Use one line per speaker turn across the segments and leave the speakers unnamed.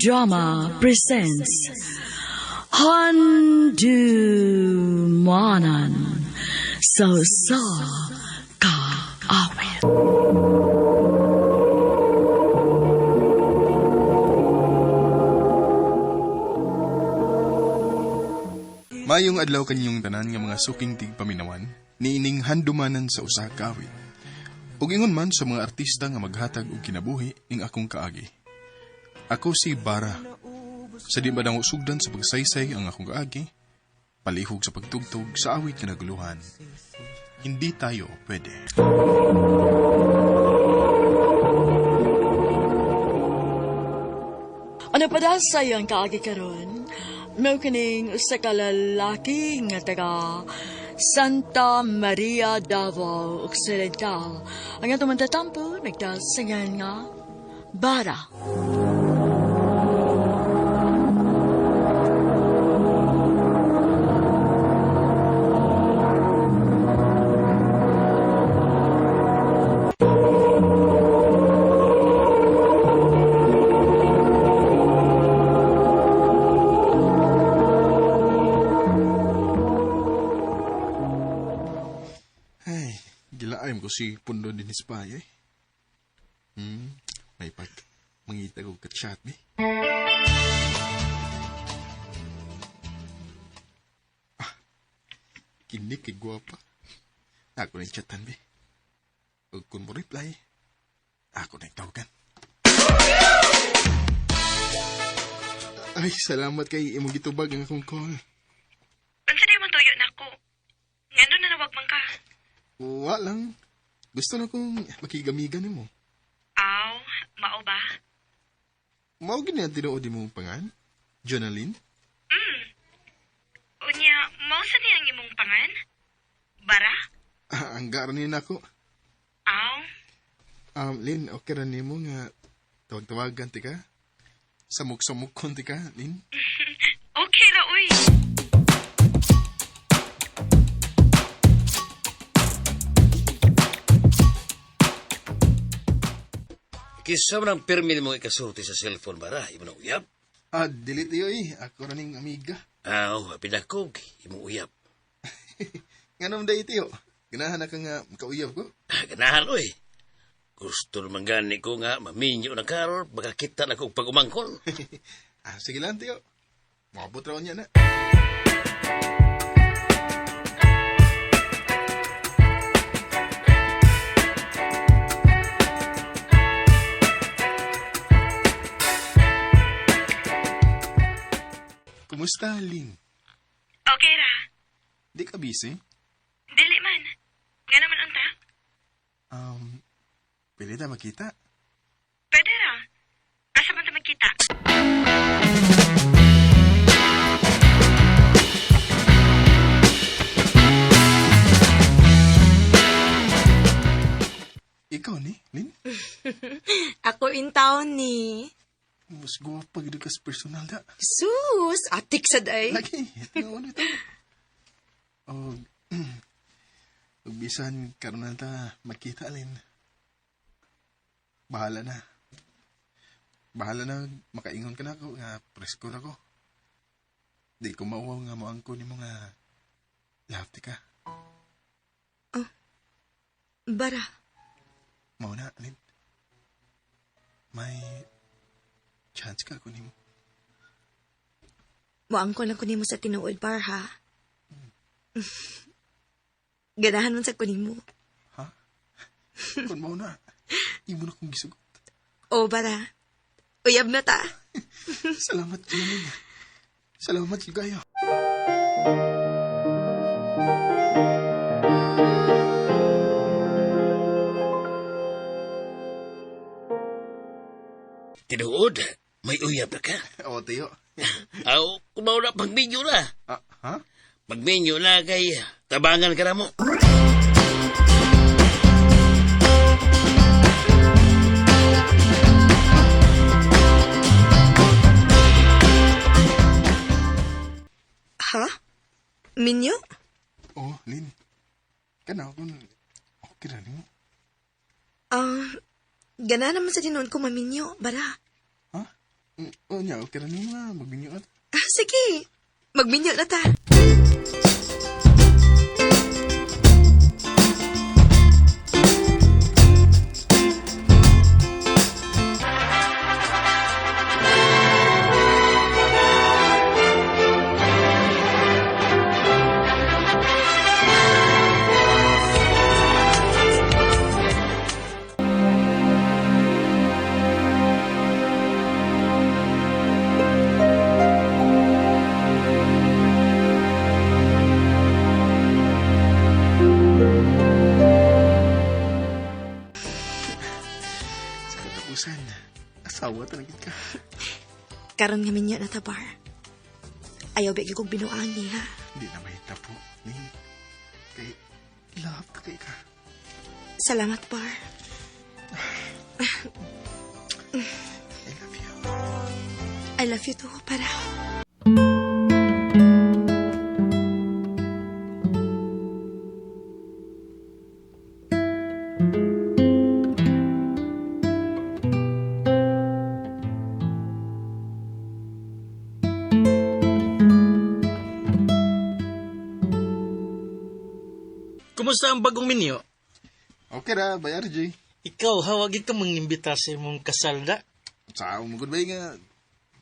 Drama presents Handumanan So Ka Awit.
Mayong adlaw kanyong tanan nga mga suking tigpaminawan, niining handumanan sa usa ka awit. Ug ingon man sa mga artista nga maghatag og kinabuhi ning akong kaagi. Ako si Bara. Sa di ba sugdan sa pagsaysay ang akong kaagi, palihog sa pagtugtog sa awit nga naguluhan. Hindi tayo pwede.
Ano pa dahil sa'yo ang kaagi karon? May kining usa ka lalaki nga taga Santa Maria Davao Occidental. Ang atong mantatampo, nagdasingan nga Bara.
Gilaayam ko si Pundo din Hispaya eh. May pag mangita ko kat-chat eh. Kinig kay guwapa. Ako na yung chatan be. Huwag kung mo reply, ako na yung tawagan. Ay, salamat kay imong gitubag ang akong call.
Unsa day man tuyo nako? Ngano na nawag man ka?
Wa lang. Gusto na kong makigamigan mo.
Aw, mao ba?
Mao gini ang tinuod mo pangan? Jonaline?
Unya, mao sa niyang imong pangan? Bara?
Ang garanin ako.
Aw,
Lin, okay ra nimo nga tawag-tawagan ti ka? Samok-samokon ti ka, Lin?
okay ra uy.
Kisa mo ng permit mo ikasulti sa cellphone, Bara? Imo na uyab?
Delete iyo eh. Ako ra ning amiga.
Pinakog. Imo uyab.
Nga day tiyo. Ganahan na ka nga makauyab ko.
Ganahan, oy. Gusto naman gani ko nga maminyo na karor, baka kita na kong pag-umangkol.
Sige lang tiyo. Mabot raw niya na. Kumusta, Lin?
Okay ra.
Di ka busy?
Dili man. Nga naman unta?
Pwede ta makita?
Pwede ra. Asa man ta magkita?
Ikaw ni, Lin?
Ako in town ni.
Mas guwapa gid ka sa personal da.
Sus, atik sa day.
Lagi, ito ito. Bisan karon na ta makita, Lin. Bahala na. Bahala na makaingon ka na ako nga presko na ko. Di ko mauwaw nga moangko ni mo nga lahapti ka.
Bara,
Mauna, Lin. May chance ka ko ni mo.
muangkon lang ko nimo sa tinuod, Bar, ha? Ganahan man sa kuning mo.
Ha? Kung mauna, imo na kong gisugot.
O, Bara, uyab na ta.
Salamat kayo, Lin. Salamat kayo.
Tinuod, may uyab na ka.
O, tiyo.
Kumaw na pagminyo na.
Ha?
Pagminyo na kay tabangan ka na mo.
Ha? Minyo?
Oh, Lin. Kana kung okay na nimo.
Gana naman sa tinuod ko maminyo, Bara.
Ha? O niya, okay ra niyo nga. Magbinyo at.
Sige, magminyo na ta.
Sa katapusan, asawa talaga ka.
Karon nga minyo na ta, Bar. Ayaw bigay kong binuang niya.
Hindi na may tapo, Ning. Kay, love ka kay ka.
Salamat, Bar.
I love you.
I love you too, para.
Kumusta ang bagong minyo?
Okay ra, bay RJ.
Ikaw, hawagin ka mangimbita sa imong kasal da.
Sa mo gud bay nga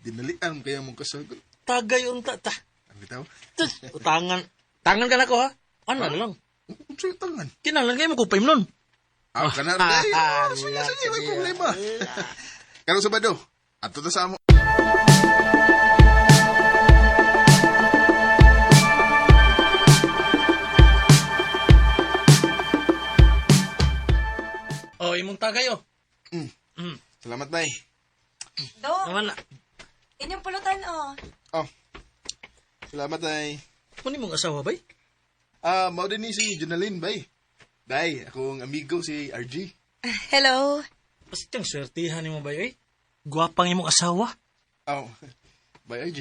dinalian kaya mong kasal ko.
Tagay unta ta.
Ang bitaw.
Utangan. Tangan ka na ko ha? Ano na lang?
Unsa tangan?
Kinalan kayo magkupay mo nun.
Ah, kana day. Sige, may problema. Karong Sabado, adto ta sa amo.
O, imong tagay o.
Salamat bay.
Do,
Naman na.
inyong pulutan, oh.
Oh. Salamat bay.
Kung imong asawa bay?
Mao din ni si Jonalyn bay. Day, akong amigo si RG.
Hello.
Bastang swertihan mo bay eh. Gwapang imong asawa.
Oh. Bay RG.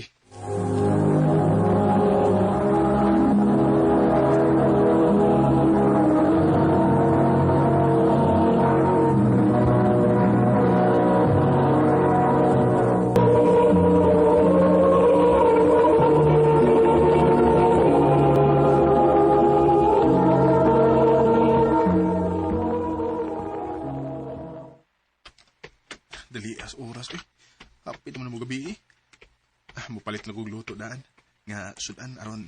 Dali as oras eh. Hapit naman mo gabi eh. Mupalit na kong luto daan. Nga sudan aron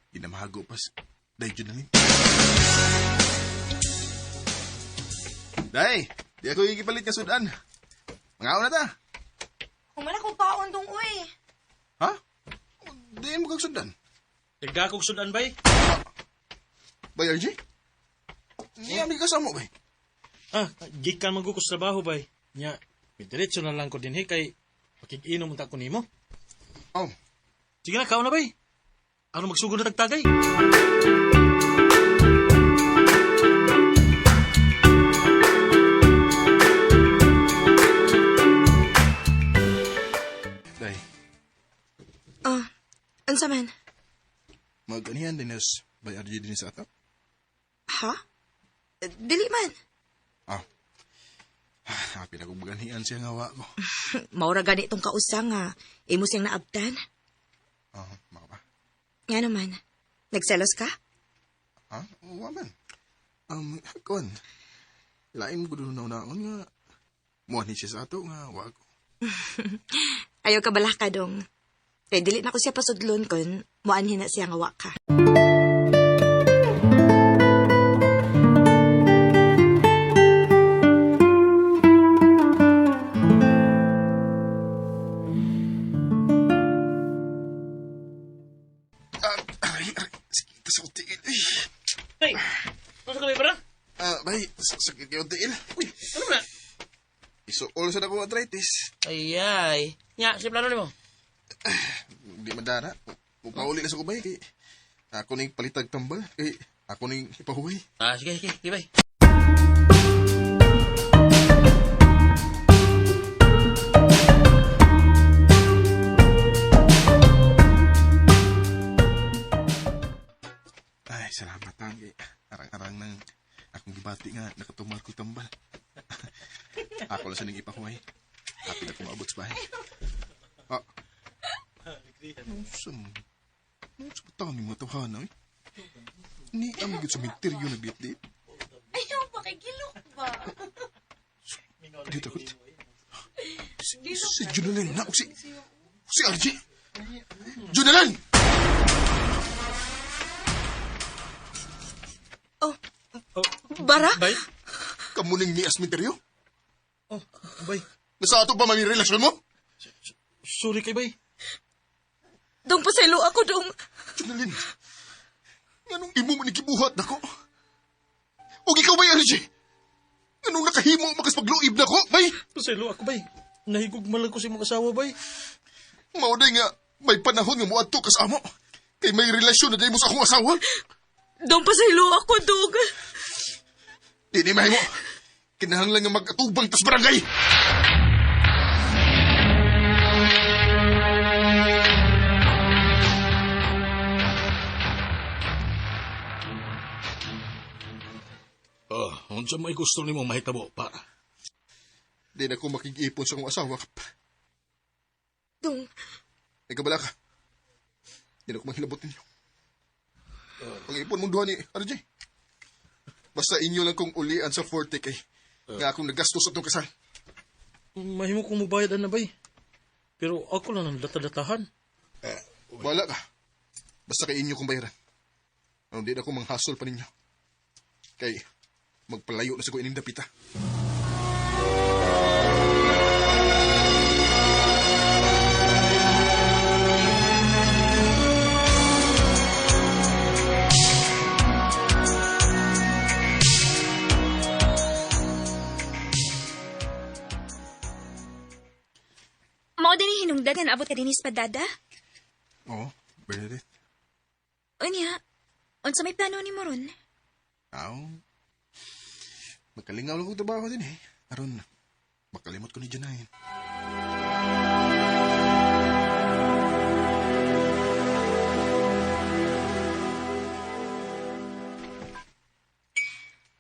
di na mahago pas. Day Jonalyn. Day, di ako ikipalit nga sudan. Mangaw na ta.
Humala kong paon dong, uy.
Ha? Di mo kag sudan.
Tiga kong sudan bay?
Bay RG? Di kami kasama bay.
Ah, gikan magukos trabaho bay. Nya, diretso na lang ko din kay pakig-inom unta ko nimo.
Oh.
Sige na, kao na bay. Ano magsugod na tagtagay?
Day,
Oh, unsa man?
mag-anihan din as Bay RG din sa ato?
Ha? Dili man.
Ah. Happy na kong maganihan siya nga wa ko.
Maura gani itong kausa nga. Imo siyang naabdan.
Ah, maka ba?
Nga naman. Nagselos ka?
Ha? Wa man. Kon. Lain mo gusto na unaon nga. Muha ni siya sa ato nga wa ko.
Ayaw ka balah ka dong. Kaya dili na ko siya pasudlon kon muanhin na siya nga wa ka.
Sakit sa utiin. Uy.
Hey, nasa ka bay para?
Bay, sakit kayo utiin. Uy,
Ano ba?
isuol sa ako arthritis.
Ay. Nya, si plano nimo.
Di madara. Pauli na sa kubay kay ako ning palitag tambal kay ako ning ipahuway.
Ah, sige, bay.
Ay, salamat ang arang-arang ng akong gibati nga nakatumal ko tambal. Ako lang sa ning ipahuway. Happy na kumaabot sa bahay. Sa taon ni mga tawhana, eh. Ni amigit sa minteryo nagdit-dit.
Ayaw, makikilok ba?
Di takot. Si Junalyn na, si RJ. Junalyn!
Bara?
Bay?
Kamu ning ni Asminteryo?
Oh, bay.
Nasa ato pa may relasyon mo?
Sorry kay bay.
Dong, pasaylo ako, dong.
Junalyn, nganong imo man ikibuhat na ko? O ikaw bay, RJ? Nganong nakahimo makas pagluib na ko, bay?
Pasaylo ako bay. Nahigog man lang ko sa mga asawa bay.
Mauday nga, may panahon nga muadto kas amo. Kay may relasyon na day mo sa akong asawa.
Dong, pasaylo ako, dong.
Di ni mahimo. Kinahanglan nga mag-atubang tas barangay.
Unsa may gusto nimo mahitabo pa?
Di na ko makig-ipon sa akong asawa, kap.
Dong,
Nagkabala ka. Di na ko manghilabot ninyo. Pag-ipon mong duha ni RJ. Basta inyo lang kong ulian sa forte kay nga akong nagastos sa itong kasal.
Mahimo kong mubayad na bay. Pero ako lang ang datadatahan.
Wala ka. Basta kay inyo kong bayaran. Ano, di na ko manghasol pa ninyo. Kay magpalayo na sa ko ining dapita.
Mao din ni hinungdan nga naabot ka din sa padada?
Oo, Bernadette.
Unya, unsa may plano ni mo ron?
Aw. Magkalingaw lang kong trabaho din eh. Aron, makalimot ko ni Janahin.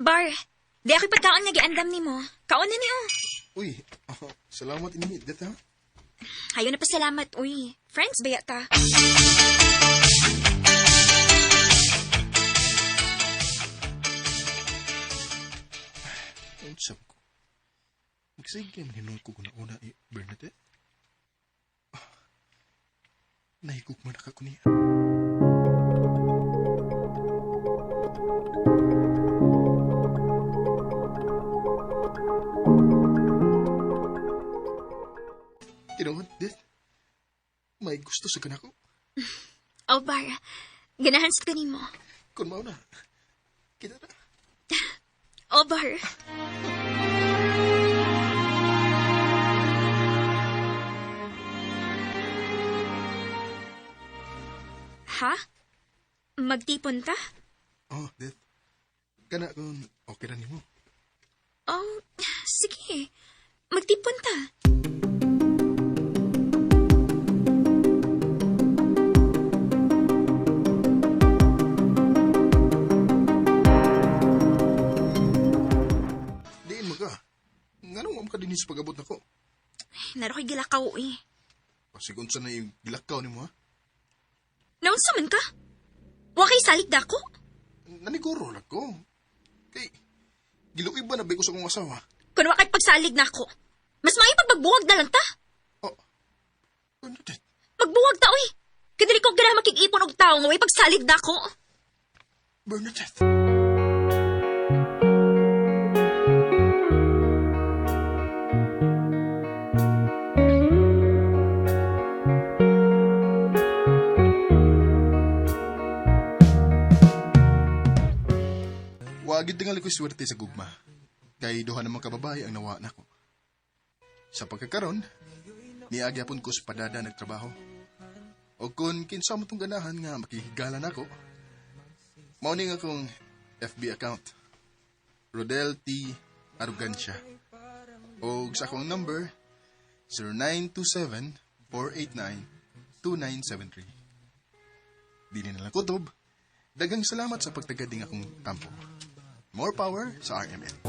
Bar, di ako'y pagkaon nga giandam ni mo. Kaon na ni oh.
Uy, salamat ini, det ha?
Hayo na pasalamat, uy. Friends ba ta?
Unsap ko. Magsige man hinungod ko na una eh, Bernadette. Nahigog man ako niya. Kinawad, Det. May gusto sa kanako.
Oh, Bar, ganahan sa kanimo.
Kung mao na, kita na.
Oh, Bar. Ha? Magtipon ta?
Oh, Det. Kana kung okay na nimo.
Oh, sige. Magtipon ta.
Diin mo ka. Nganong mo ka dinis pag-abot na ko?
Naro ko'y gilakaw, eh.
Pasigon sa na yung gilakaw ni mo, ha?
Naunsa man ka? Wakay salig dako?
Naniguro lang ko. Kay, giluib ba na ko sa kong asawa?
Kung wakay pagsalig na ako, mas maipag magbuwag na lang ta.
Oh, Bernadette.
Magbuwag ta, uy. Kadali ko ganahan makikipon og tao nga way pagsalig na ako.
Bernadette. Wagid tingali ko swerte sa gugma. Kay duha namang kababae ang nawa nako. Sa pagkakaron, niagyapon ko sa padada nagtrabaho. O kung kinsa mo tong ganahan nga makihigalan ako, mao ning akong FB account. Rodel T. Arrogancia. O sa akong number, 0927-489-2973. Dili na lang kutob. Dagang salamat sa pagtagading akong tampo. More power sa RMN.